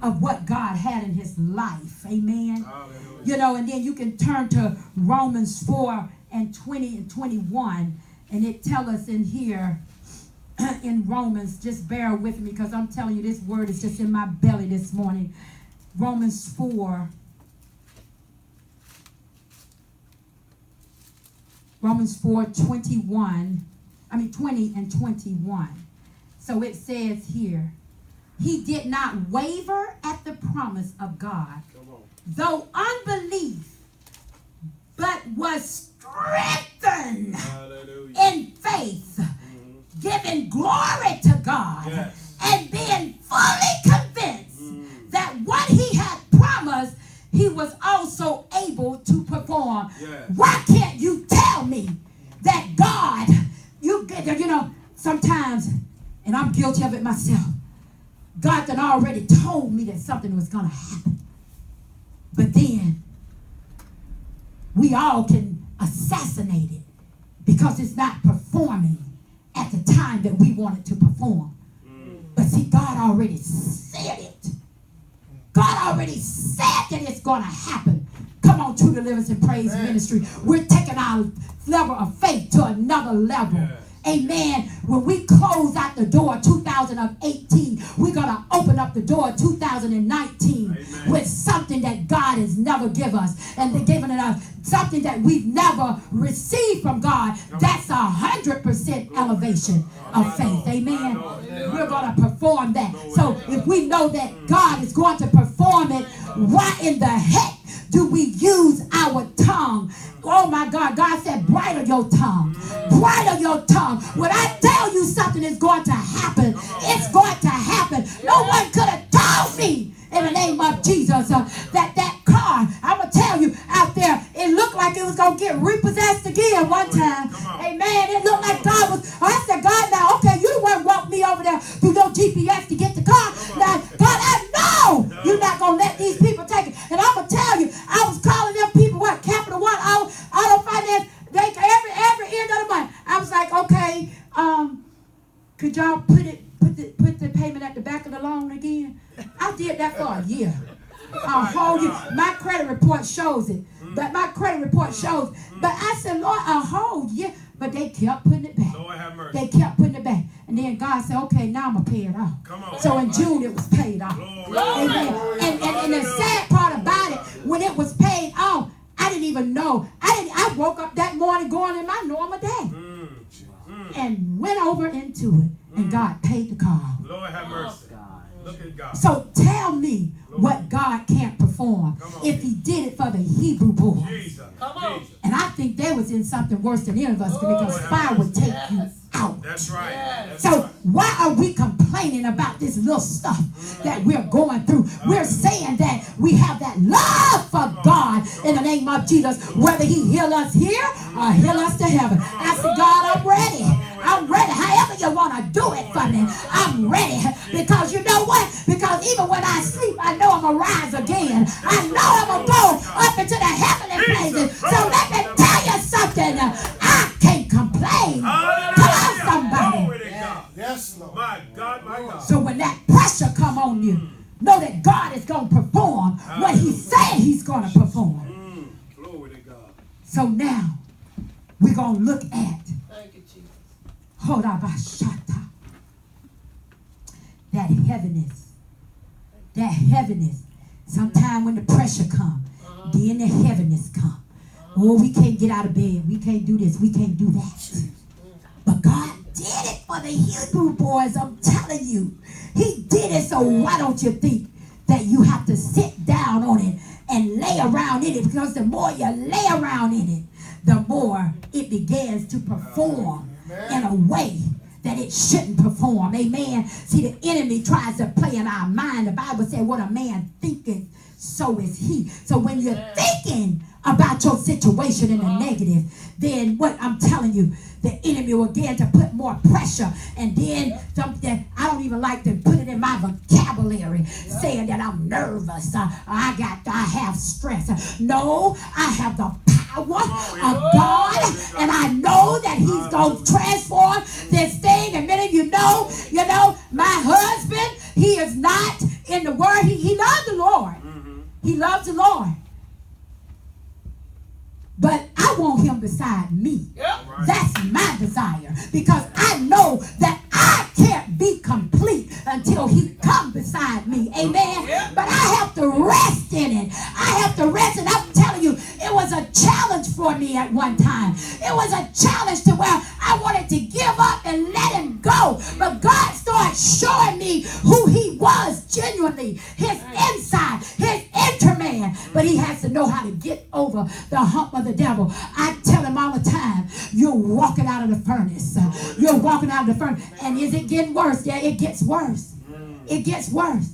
of what God had in his life. Amen. Hallelujah. You know, and then you can turn to Romans 4 and 20 and 21. And it tells us in here, in Romans, just bear with me, because I'm telling you, this word is just in my belly this morning. Romans 4. Romans 4, 20 and 21. So it says here, he did not waver at the promise of God, though unbelief, but was strengthened in faith, giving glory to God, and being fully convinced that what he had promised, he was also able to perform. Why can't you tell me that God, you know, sometimes, and I'm guilty of it myself, God had already told me that something was going to happen. But then we all can assassinate it because it's not performing at the time that we want it to perform. But see, God already said it. God already said that it's going to happen. Come on, True Deliverance and Praise Ministry. We're taking our level of faith to another level. Amen. When we close out the door 2018, we're going to open up the door 2019 with something that God has never given us. And they're giving it us something that we've never received from God. That's 100% elevation of faith. Amen. We're going to perform that. So if we know that God is going to perform it, why in the heck do we use our tongue? Oh my God, God said, bridle your tongue. Bridle your tongue. When I tell you something is going to happen, it's going to happen. No one could have told me in the name of Jesus that car, I'm going to tell you out there, it looked like it was going to get repossessed again one time. Amen. It looked like God was, I said, God, now, okay, you the one walked me over there through your GPS to get the car. Now, God, I know you're not going to let these people take it. And I'm going to tell you, I was calling them people, what, Capital One, Auto Finance, they every end of the month. I was like, okay, could y'all put the payment at the back of the loan again? I did that for a year. A whole year. My credit report shows it. But my credit report shows. But I said, Lord, a whole year. But they kept putting it back. Lord have mercy. They kept putting it back. And then God said, okay, now I'm going to pay it off. Come on. So in June, it was paid off. Amen. And the sad part about it, when it was paid off, I didn't even know. I woke up that morning going in my normal day. And went over into it. And God paid the car. Lord have mercy. Look at God. So tell me what God can't perform if he did it for the Hebrew boys. Jesus. And I think they was in something worse than any of us because fire would take you out. That's right. So why are we complaining about this little stuff that we're going through? We're saying that we have that love for God in the name of Jesus, whether he heal us here or heal us to heaven. I said, God, I'm ready. I'm ready. However you want to do it for me, I'm ready. Because you know what? Because even when I sleep, I know I'm going to rise again. I know I'm going to go up into the heavenly places. So let me tell you something. I can't complain. Come on, somebody. Yes, Lord. My God, my God. So when that pressure come on you, know that God is going to perform what he said he's going to perform. Glory to God. So now, we're going to look at that heaviness. That heaviness. Sometime when the pressure come, then the heaviness come. Oh, we can't get out of bed. We can't do this. We can't do that. But God did it for the Hebrew boys. I'm telling you. He did it. So why don't you think that you have to sit down on it and lay around in it? Because the more you lay around in it, the more it begins to perform in a way that it shouldn't perform. Amen. See, the enemy tries to play in our mind. The Bible said, what a man thinketh, so is he. So when you're thinking about your situation in the negative, then what I'm telling you, the enemy will begin to put more pressure. And then something, I don't even like to put it in my vocabulary, saying that I'm nervous. I have stress. No, I have the power of God, and I know that he's going to transform this thing. And many of you know, my husband, he is not in the word. He loves the Lord. He loves the Lord. But I want him beside me. That's my desire. Because I know that I can't be complete until he comes beside me. Amen. But I have to rest in it. I have to rest. And I'm telling you, it was a challenge for me at one time. It was a challenge to where I wanted to give up and let him go. But God started showing me who he was genuinely. His inside, his inner man. But he has to know how to get over the hump of the devil. I tell him all the time, you're walking out of the furnace. You're walking out of the furnace. And is it getting worse? Yeah, it gets worse. It gets worse.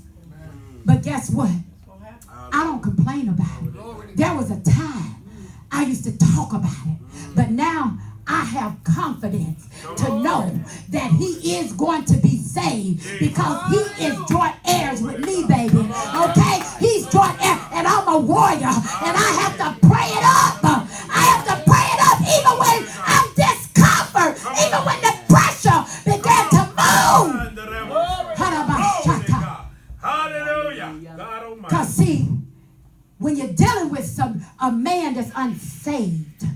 But guess what? I don't complain about it. There was a time I used to talk about it. But now I have confidence to know that he is going to be saved because he is joint heirs with me, baby. Okay? He's joint heir, and I'm a warrior, and I have to pray it up. I have to pray it up even when I'm discomfort, even when the pressure began to move. Hallelujah. Because see, when you're dealing with a man that's unsaved,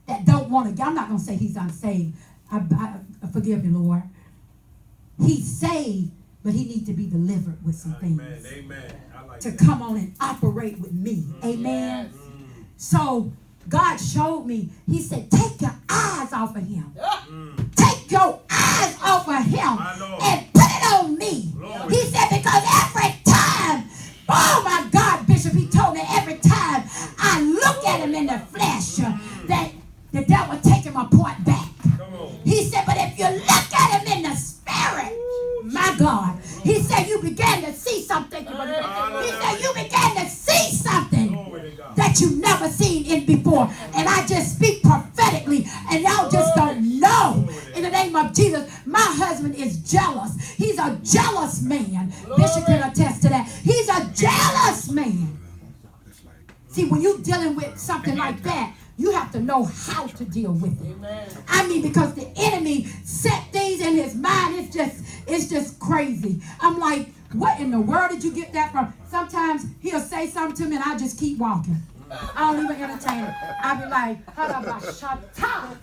that don't want to, I'm not going to say he's unsaved. I forgive you, Lord. He's saved, but he needs to be delivered with some things. Amen. I like to that. come on and operate with me. Amen. Yes. So God showed me, he said, take your eyes off of him. Take your eyes off of him and put it on me. Lord. He said, because every time, oh my God, Bishop, he told me every time I look at him in the flesh, that the devil taking my point back. Come on. He said, but if you look at him in the spirit, my God, he said you began to see something. He said you began to see something that you've never seen in before. And I just speak prophetically, and y'all just don't know. In the name of Jesus, my husband is jealous. He's a jealous man. Bishop can attest to that. He's a jealous man. See, when you're dealing with something like that, you have to know how to deal with it. Amen. I mean, because the enemy set things in his mind. It's just crazy. I'm like, what in the world did you get that from? Sometimes he'll say something to me and I just keep walking. I don't even entertain it. I'll be like,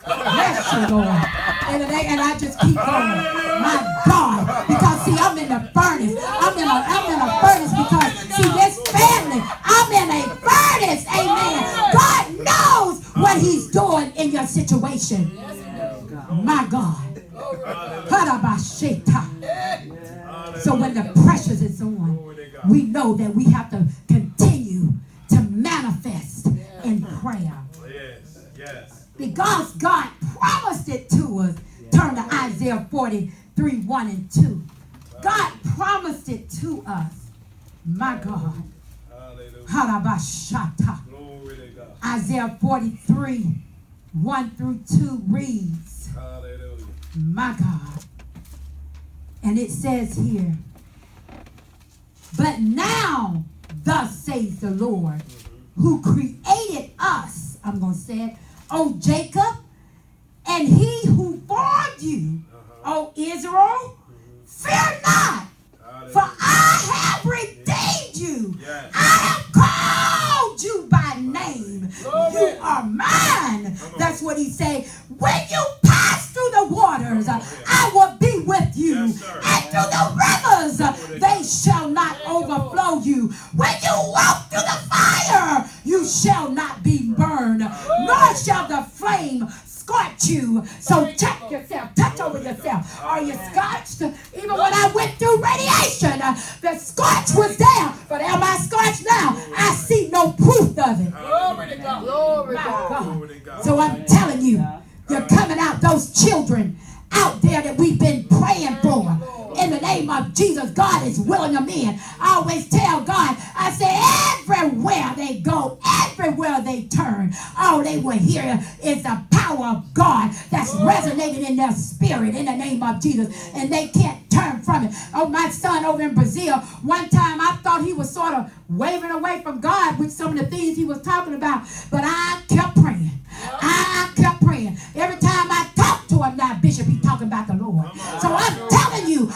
yes, Lord. And I just keep going. My God. Because see, I'm in the furnace. I'm in a furnace because see, this family, I'm in a furnace. Amen. God knows what he's doing in your situation. My God. So when the pressures is on, we know that we have to continue to manifest in prayer. Yes. Because God promised it to us. Turn to Isaiah 43, 1 and 2. God promised it to us. My God. Hallelujah. Glory to God. Isaiah 43, 1 through 2 reads, Hallelujah. my God. And it says here, but now thus says the Lord, who created us, I'm going to say it, O Jacob, and he who formed you, O Israel, fear not, for I have redeemed you. Yes. I have called you by name. You are mine. That's what he said. When you pass through the waters, I will be with you. Yes, sir. And through the rivers, they shall not overflow you. When you walk through the fire, you shall not be burned, nor shall the flame scorch you. So check yourself. Touch over yourself. Are you scorched? Even when I went through radiation, the scorch was there. But am I scorched now? I see no proof of it. Glory to God. Glory to God. Glory to God. So I'm telling you, you're coming out, those children out there that we've been praying for. In the name of Jesus, God is willing them in. I always tell God, I say, everywhere they go, everywhere they turn, all they will hear is the power of God that's resonating in their spirit in the name of Jesus. And they can't turn from it. Oh, my son over in Brazil, one time I thought he was sort of wavering away from God with some of the things he was talking about. But I kept praying. I kept praying. Every time I talk to him now, Bishop, he's talking about the Lord. So I'm telling you,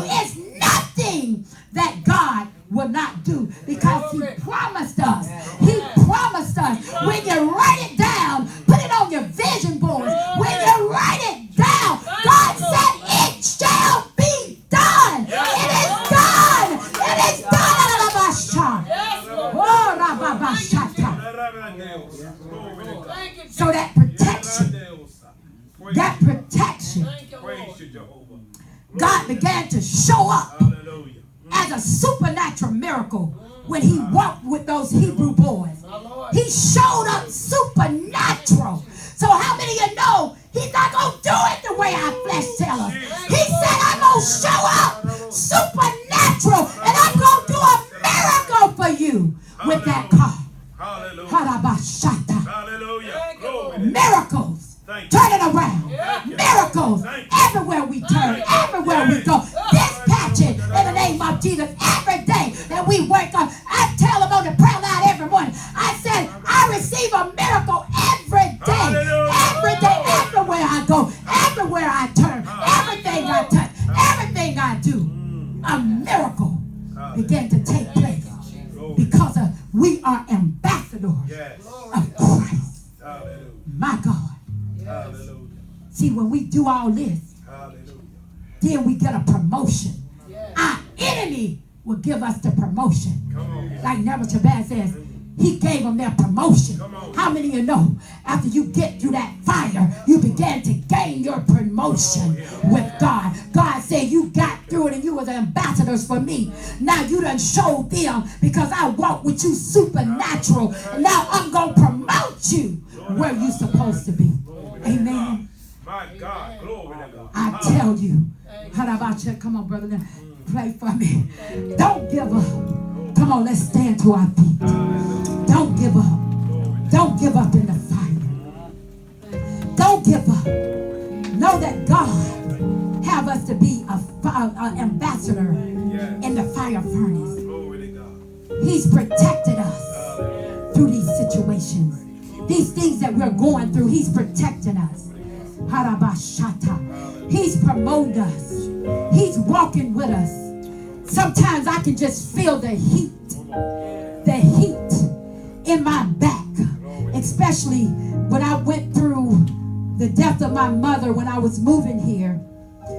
it's nothing that God will not do because he promised us. He promised us. When you write it down, put it on your vision board. When you write it down, God said it shall be done. It is done. It is done. So that protection, God began to show up as a supernatural miracle when he walked with those Hebrew boys. He showed up supernatural. So how many of you know he's not going to do it the way our flesh tells us? He said, I'm going to show up supernatural and I'm going to do a miracle for you with that car. Hallelujah. Hallelujah. Glory Turn it around. Miracles everywhere we turn, everywhere we go. Dispatch it in the name of Jesus. Every day that we wake up, I tell them on the prayer line every morning. I said, I receive a miracle every day. Every day, everywhere I go, everywhere I turn, everything I touch, everything I do, a miracle began to take place because we are ambassadors of Christ. My God. See, when we do all this, then we get a promotion. Our enemy will give us the promotion. Like Nebuchadnezzar says, he gave them their promotion. How many of you know after you get through that fire, you began to gain your promotion with God? God said you got through it and you were the ambassadors for me. Now you done showed them because I walk with you supernatural. And now I'm going to promote you where you're supposed to be. Amen. My God, glory to God. I tell you. How about you? Come on, brother. Now, play for me. Don't give up. Come on, let's stand to our feet. Don't give up. Don't give up in the fire. Don't give up. Know that God have us to be an ambassador in the fire furnace. He's protected us through these situations. These things that we're going through, he's protecting us. He's promoted us. He's walking with us. Sometimes I can just feel the heat in my back, especially when I went through the death of my mother when I was moving here.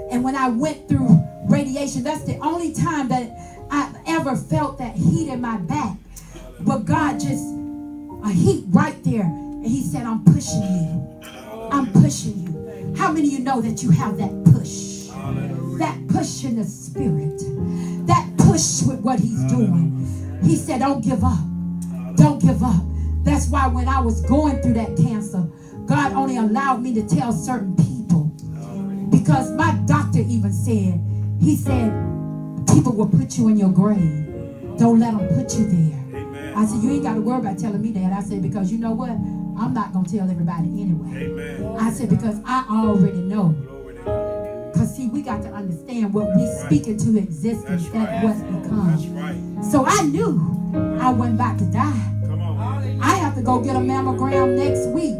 And when I went through radiation, that's the only time that I ever felt that heat in my back. But God just, a heat right there. And he said, I'm pushing you. I'm pushing you. How many of you know that you have that push? That push in the spirit. That push with what he's doing. He said, don't give up. Don't give up. That's why when I was going through that cancer, God only allowed me to tell certain people. Because my doctor even said, he said, people will put you in your grave. Don't let them put you there. I said, you ain't got to worry about telling me that. I said, because you know what? I'm not going to tell everybody anyway. I said, because I already know. Because see, we got to understand what we speak into existence, that's what's become. So I knew I wasn't about to die. I have to go get a mammogram next week.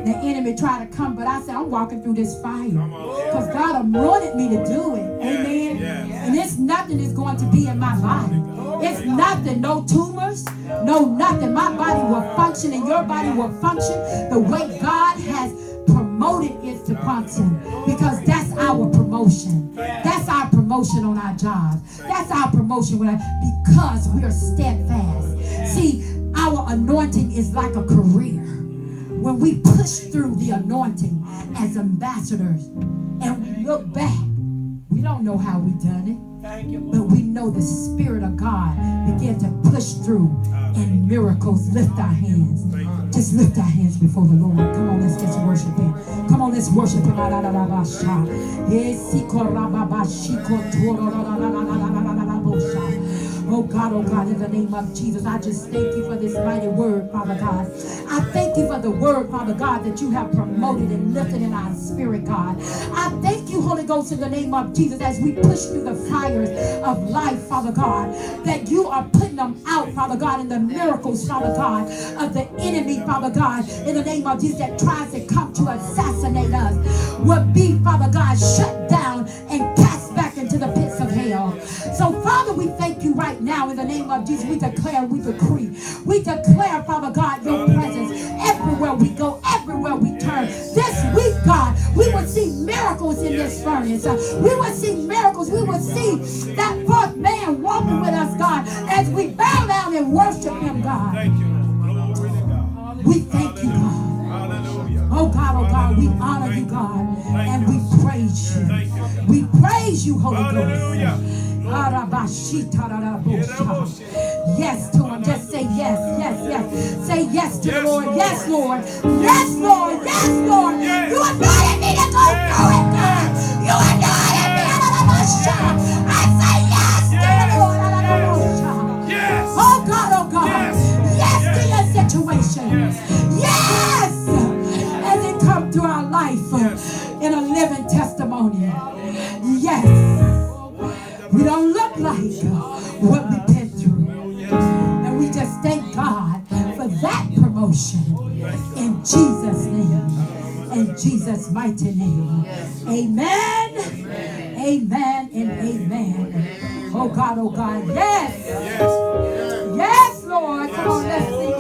The enemy tried to come, but I said, I'm walking through this fire. Because God anointed me to do it. Amen. And it's nothing is going to be in my body. It's nothing, no tumors, no nothing. My body will function and your body will function the way God has promoted it to function. Because that's our promotion. That's our promotion on our jobs. That's our promotion because we are steadfast. See, our anointing is like a career. When we push through the anointing as ambassadors and we look back, we don't know how we done it. But we know the Spirit of God began to push through and miracles. Lift our hands. Just lift our hands before the Lord. Come on, let's just worship him. Come on, let's worship him. Oh God, in the name of Jesus, I just thank you for this mighty word, Father God. I thank you for the word, Father God, that you have promoted and lifted in our spirit, God. I thank you, Holy Ghost, in the name of Jesus, as we push through the fires of life, Father God, that you are putting them out, Father God, in the miracles, Father God, of the enemy, Father God, in the name of Jesus, that tries to come to assassinate us, will be, Father God, shut down and cast back into the pits of hell. So, Father, we thank you right now in the name of Jesus. We declare, we decree, we declare, Father God, your presence everywhere we go, everywhere we turn. This week, God, we will see miracles in this furnace. We will see miracles. We will see that fourth man walking with us, God, as we bow down and worship him, God. We thank you, God. Oh God, we honor you, God, and we praise you. We praise you, Holy Ghost. Yes to him. Just say yes, yes, yes. Say yes to the Lord. Yes, Lord. Yes, Lord. Yes, Lord. You anointed me to go through it, God. You anointed me. I say yes to the Lord. Yes. Oh God. Yes to your situation. Yes. As it comes to direction. In Jesus' name. In Jesus' mighty name. Amen. Amen and amen. Oh God, oh God. Yes. Yes, Lord. Come on, let's sing.